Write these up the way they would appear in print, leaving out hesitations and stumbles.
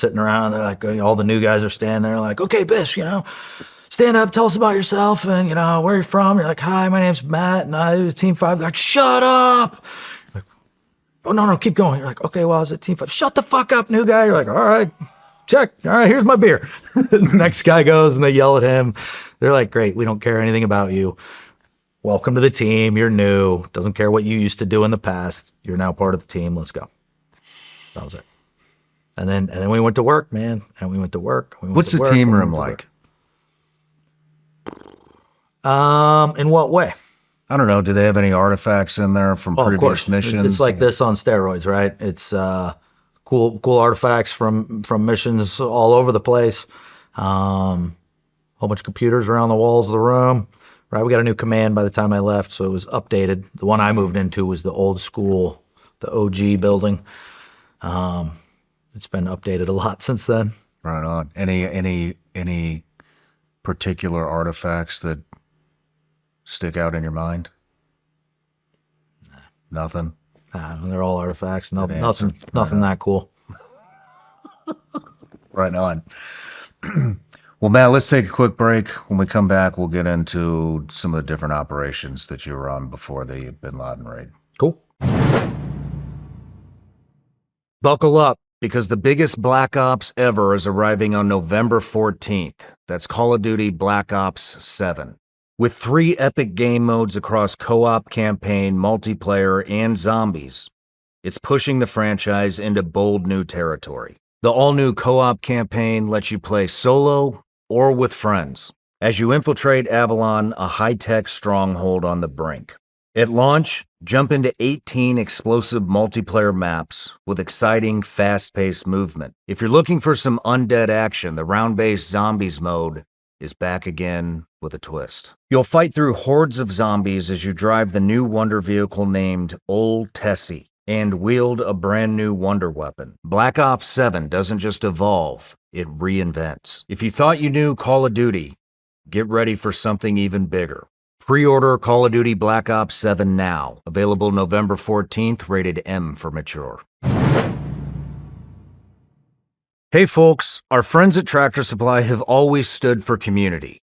sitting around. They're like, all the new guys are standing there like, okay, Bish, stand up, tell us about yourself and, where you're from. You're like, hi, my name's Matt and I do Team 5. They're like, shut up. Like, oh, no, keep going. You're like, okay, well, I was at Team 5. Shut the fuck up, new guy. You're like, all right, check. All right, here's my beer. Next guy goes and they yell at him. They're like, great, we don't care anything about you. Welcome to the team. You're new. Doesn't care what you used to do in the past. You're now part of the team. Let's go. That was it. And then we went to work, man. And we went to work. What's the team room like? In what way? I don't know. Do they have any artifacts in there from previous missions? It's like this on steroids, right? It's cool artifacts from missions all over the place. Whole bunch of computers around the walls of the room. Right, we got a new command by the time I left, so it was updated. The one I moved into was the old school, the OG building. It's been updated a lot since then. Right on. Any particular artifacts that stick out in your mind? Nothing. They're all artifacts. Nothing that cool. Right on. Well, Matt, let's take a quick break. When we come back, we'll get into some of the different operations that you were on before the Bin Laden raid. Cool. Buckle up, because the biggest Black Ops ever is arriving on November 14th. That's Call of Duty Black Ops 7. With 3 epic game modes across co-op, campaign, multiplayer, and zombies, it's pushing the franchise into bold new territory. The all-new co-op campaign lets you play solo or with friends as you infiltrate Avalon, a high-tech stronghold on the brink. At launch, jump into 18 explosive multiplayer maps with exciting, fast-paced movement. If you're looking for some undead action, the round-based zombies mode is back again with a twist. You'll fight through hordes of zombies as you drive the new wonder vehicle named Old Tessie and wield a brand new wonder weapon. Black Ops 7 doesn't just evolve, it reinvents. If you thought you knew Call of Duty, get ready for something even bigger. Pre-order Call of Duty Black Ops 7 now. Available November 14th, rated M for mature. Hey folks, our friends at Tractor Supply have always stood for community,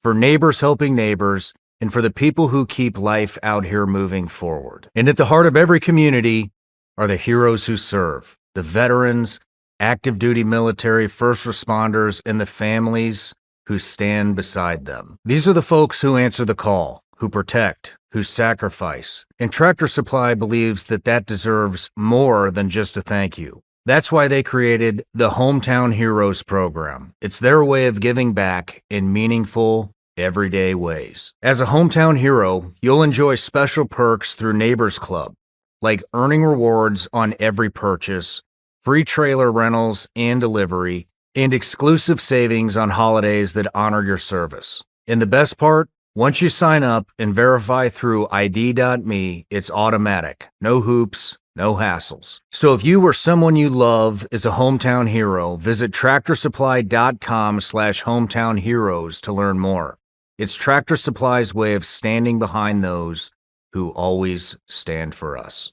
for neighbors helping neighbors, and for the people who keep life out here moving forward. And at the heart of every community are the heroes who serve, the veterans, active duty military, first responders, and the families who stand beside them. These are the folks who answer the call, who protect, who sacrifice. And Tractor Supply believes that deserves more than just a thank you. That's why they created the Hometown Heroes program. It's their way of giving back in meaningful, everyday ways. As a hometown hero, you'll enjoy special perks through Neighbors Club, like earning rewards on every purchase, free trailer rentals and delivery, and exclusive savings on holidays that honor your service. And the best part? Once you sign up and verify through ID.me, it's automatic. No hoops, no hassles. So if you or someone you love is a hometown hero, visit tractorsupply.com/hometownheroes to learn more. It's Tractor Supply's way of standing behind those who always stand for us.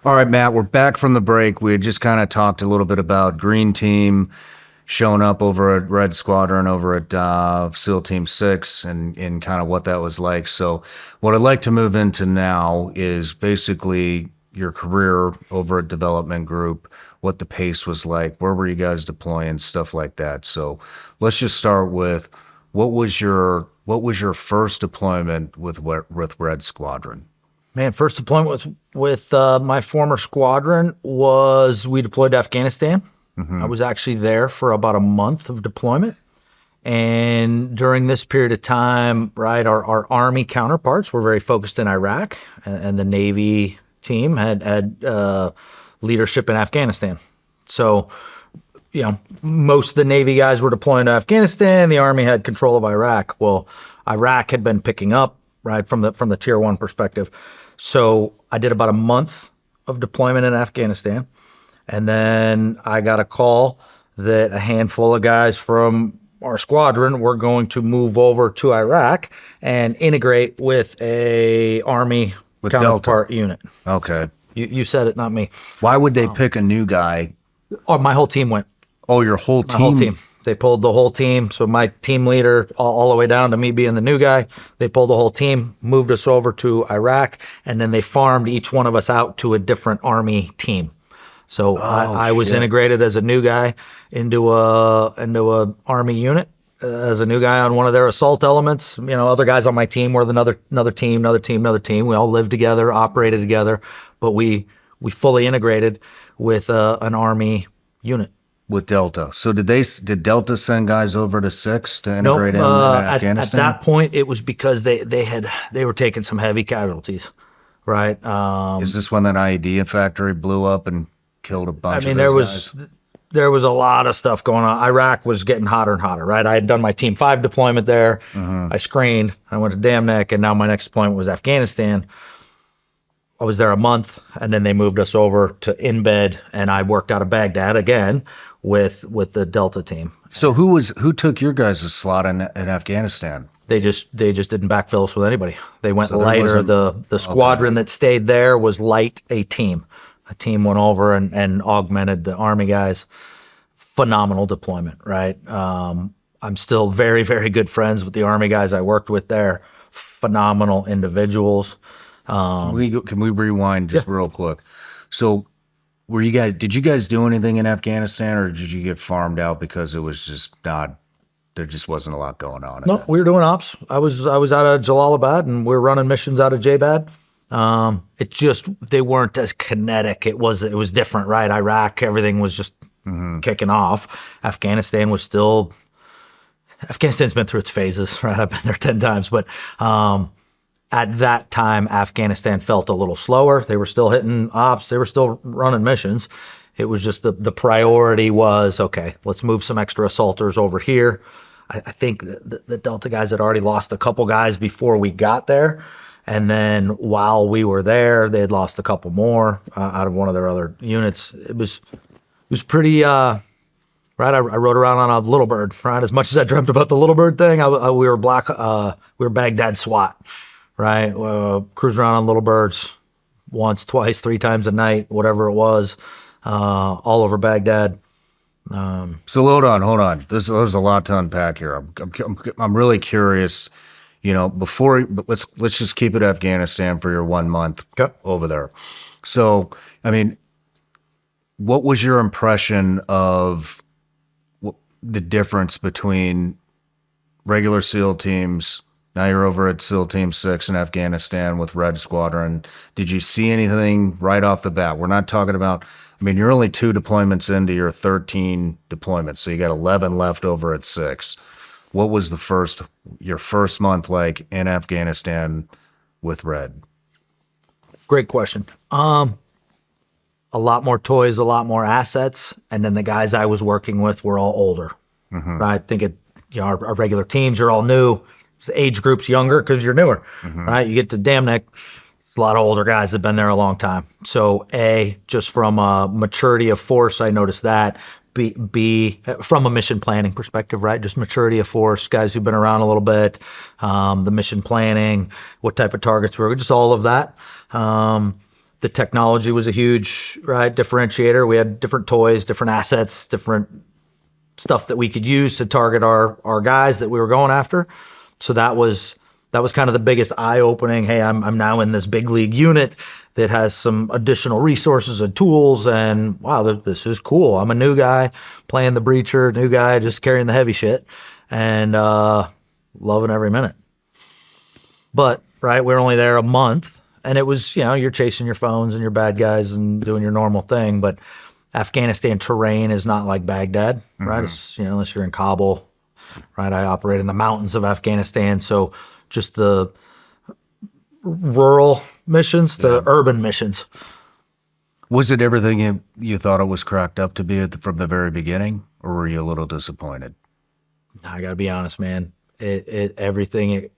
All right, Matt, we're back from the break. We had just kind of talked a little bit about Green Team showing up over at Red Squadron, over at SEAL Team 6, and kind of what that was like. So what I'd like to move into now is basically your career over at Development Group, what the pace was like, where were you guys deploying, stuff like that. So let's just start with, what was your first deployment with Red Squadron? Man, first deployment with my former squadron was, we deployed to Afghanistan. I was actually there for about a month of deployment. And during this period of time, right, our Army counterparts were very focused in Iraq, and the Navy team had leadership in Afghanistan. So, most of the Navy guys were deploying to Afghanistan. The Army had control of Iraq. Well, Iraq had been picking up, right, from the Tier 1 perspective. So I did about a month of deployment in Afghanistan. And then I got a call that a handful of guys from our squadron were going to move over to Iraq and integrate with a Army counterpart unit. Okay. You said it, not me. Why would they pick a new guy? Oh, my whole team went. Oh, your whole My whole team. They pulled the whole team. So my team leader, all the way down to me being the new guy, they pulled the whole team, moved us over to Iraq, and then they farmed each one of us out to a different Army team. So I was integrated as a new guy into a Army unit, as a new guy on one of their assault elements. You know, other guys on my team were another team. We all lived together, operated together, but we fully integrated with an Army unit. With Delta. So did Delta send guys over to 6 to Nope. integrate in Afghanistan? At that point, it was because they were taking some heavy casualties, right? Is this when that IED factory blew up and killed a bunch of those guys? There was a lot of stuff going on. Iraq was getting hotter and hotter, right? I had done my Team 5 deployment there. I screened. I went to Dam Neck, and now my next deployment was Afghanistan. I was there a month, and then they moved us over to Inbed, and I worked out of Baghdad again with the Delta team. So who took your guys' slot in Afghanistan? They just didn't backfill us with anybody. They went So there lighter. wasn't- The squadron that stayed there was light a team. A team went over and augmented the Army guys. Phenomenal deployment, right? I'm still very, very good friends with the Army guys I worked with there. Phenomenal individuals. Can we rewind just real quick? So did you guys do anything in Afghanistan, or did you get farmed out because it was just there just wasn't a lot going on? No, we were doing ops. I was out of Jalalabad, and we were running missions out of J-Bad. It just, they weren't as kinetic. It was different, right? Iraq, everything was just kicking off. Afghanistan's been through its phases, right? I've been there 10 times, but at that time, Afghanistan felt a little slower. They were still hitting ops. They were still running missions. It was just the priority was, okay, let's move some extra assaulters over here. I think the Delta guys had already lost a couple guys before we got there. And then while we were there, they had lost a couple more out of one of their other units. It was pretty, right? I rode around on a Little Bird, right? As much as I dreamt about the Little Bird thing, we were Baghdad SWAT. Right, cruise around on Little Birds once, twice, 3 times a night, whatever it was, all over Baghdad. So hold on. There's a lot to unpack here. I'm really curious. You know, but let's just keep it Afghanistan for your 1 month over there. So, I mean, what was your impression of the difference between regular SEAL teams? Now you're over at SEAL Team 6 in Afghanistan with Red Squadron. Did you see anything right off the bat? We're not talking about, I mean, you're only 2 deployments into your 13 deployments, so you got 11 left over at 6. What was your first month like in Afghanistan with Red? Great question. A lot more toys, a lot more assets, and then the guys I was working with were all older. Right? Our regular teams are all new. The age group's younger because you're newer, right? You get to Dam Neck, a lot of older guys that have been there a long time. So just from a maturity of force, I noticed that. B, from a mission planning perspective, right? Just maturity of force, guys who've been around a little bit, the mission planning, what type of targets were, just all of that. The technology was a huge, right, differentiator. We had different toys, different assets, different stuff that we could use to target our guys that we were going after. So that was kind of the biggest eye-opening. Hey, I'm now in this big league unit that has some additional resources and tools, and wow, this is cool. I'm a new guy playing the breacher, new guy just carrying the heavy shit, and loving every minute. But right, we're only there a month, and it was, you're chasing your phones and your bad guys and doing your normal thing. But Afghanistan terrain is not like Baghdad, right? It's, unless you're in Kabul. Right, I operate in the mountains of Afghanistan, so just the rural missions to urban missions. Was it everything you thought it was cracked up to be from the very beginning, or were you a little disappointed? I gotta be honest, man. Everything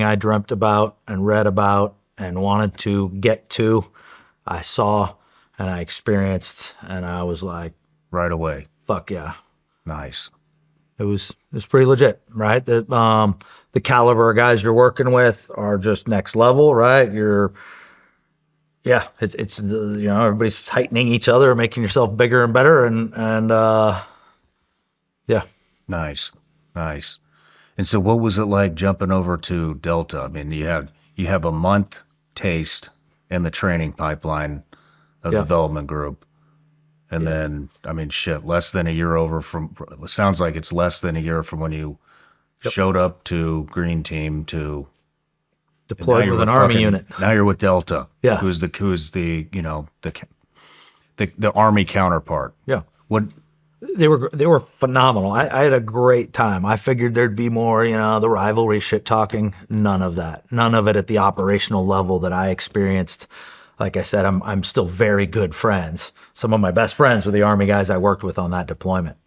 I dreamt about and read about and wanted to get to, I saw and I experienced, and I was like, right away, fuck yeah, nice. It was pretty legit, right? The caliber of guys you're working with are just next level, right? yeah, it's everybody's tightening each other, making yourself bigger and better, and yeah. Nice, nice. And so, what was it like jumping over to Delta? I mean, you have a month taste in the training pipeline of Yeah. development group, and then I mean, shit, less than a year over from. It sounds like it's less than a year from when you showed up to Green Team to Deployed now with you're an Army fucking- unit. Now you're with Delta. Yeah. Who's the the Army counterpart? Yeah. What? They were phenomenal. I had a great time. I figured there'd be more, the rivalry shit talking. None of that. None of it at the operational level that I experienced. Like I said, I'm still very good friends. Some of my best friends were the Army guys I worked with on that deployment.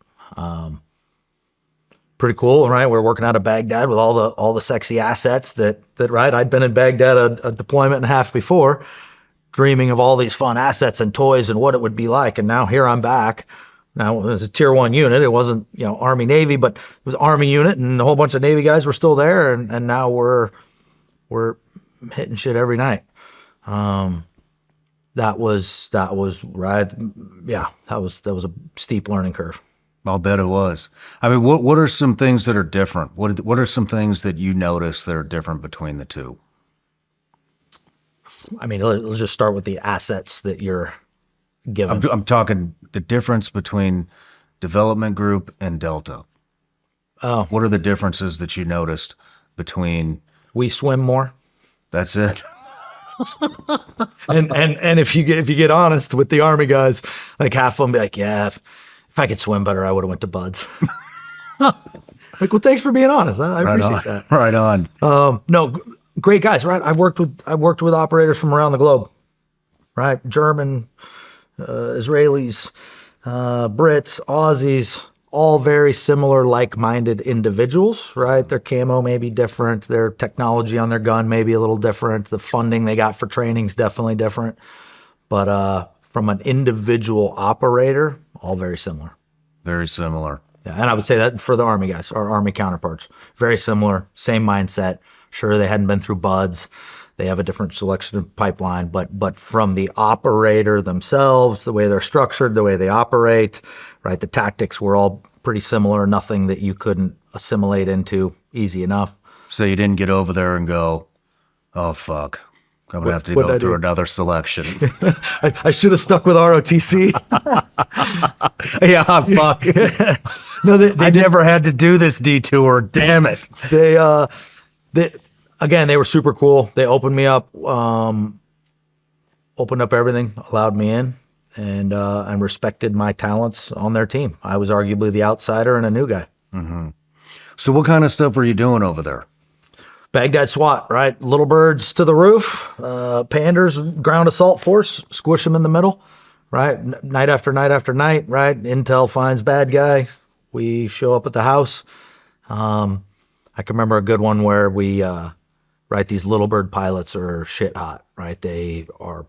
Pretty cool, right? We're working out of Baghdad with all the sexy assets that right. I'd been in Baghdad a deployment and a half before, dreaming of all these fun assets and toys and what it would be like. And now here I'm back. Now it was a tier 1 unit. It wasn't, Army Navy, but it was Army unit, and a whole bunch of Navy guys were still there. And now we're hitting shit every night. That was right. Yeah, that was a steep learning curve. I'll bet it was. I mean, what are some things that are different? What are some things that you notice that are different between the two? I mean, let's just start with the assets that you're given. I'm talking the difference between development group and Delta. Oh. What are the differences that you noticed between? We swim more. That's it. and if you get honest with the Army guys, like half of them be like, yeah, if I could swim better, I would have went to Buds. Like, well, thanks for being honest. I appreciate that. Right on. No, great guys, right? I've worked with operators from around the globe, right? German, Israelis, Brits, Aussies, all very similar, like-minded individuals, right? Their camo may be different. Their technology on their gun may be a little different. The funding they got for training is definitely different. But from an individual operator, all very similar. Very similar. Yeah, and I would say that for the Army guys, our Army counterparts, very similar, same mindset. Sure, they hadn't been through Buds. They have a different selection pipeline, but from the operator themselves, the way they're structured, the way they operate, right? The tactics were all pretty similar. Nothing that you couldn't assimilate into easy enough. So you didn't get over there and go, oh, fuck. I'm going to have to what'd go I through do? another selection. I should have stuck with ROTC. Yeah, fuck. No, they I never had to do this detour. Damn it. They were super cool. They opened me up, opened up everything, allowed me in, and respected my talents on their team. I was arguably the outsider and a new guy. So what kind of stuff were you doing over there? Baghdad SWAT, right? Little birds to the roof, Panders, ground assault force, squish them in the middle, right? Night after night after night, right? Intel finds bad guy. We show up at the house. I can remember a good one where we, right, these little bird pilots are shit hot, right? They are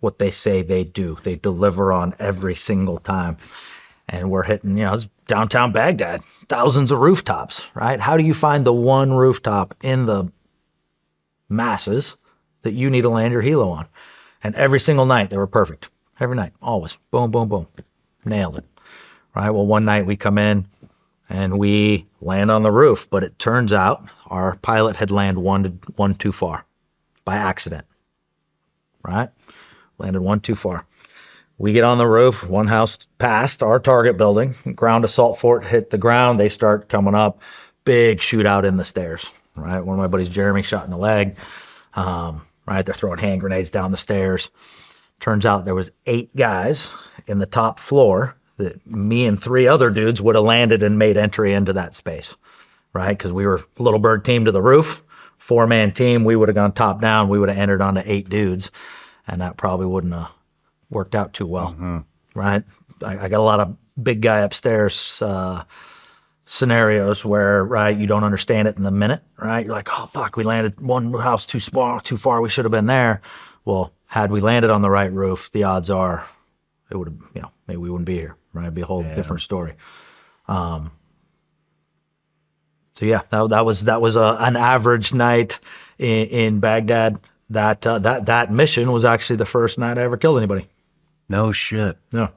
what they say they do. They deliver on every single time. And we're hitting, it's downtown Baghdad, thousands of rooftops, right? How do you find the one rooftop in the masses that you need to land your helo on? And every single night, they were perfect. Every night, always. Boom, boom, boom. Nailed it. Right? Well, one night we come in and we land on the roof, but it turns out our pilot had landed one too far by accident. Right? Landed one too far. We get on the roof, one house past our target building, ground assault fort hit the ground. They start coming up, big shootout in the stairs, right? One of my buddies, Jeremy, shot in the leg, right? They're throwing hand grenades down the stairs. Turns out there was 8 guys in the top floor that me and 3 other dudes would have landed and made entry into that space, right? Because we were little bird team to the roof, 4-man team. We would have gone top down. We would have entered onto 8 dudes, and that probably wouldn't have worked out too well, right? I got a lot of big guy upstairs scenarios where, right, you don't understand it in the minute, right? You're like, oh, fuck, we landed one house too far. We should have been there. Well, had we landed on the right roof, the odds are it would have, maybe we wouldn't be here, right? It'd be a whole different story. So yeah, that was an average night in Baghdad. that mission was actually the first night I ever killed anybody. No shit. Yeah.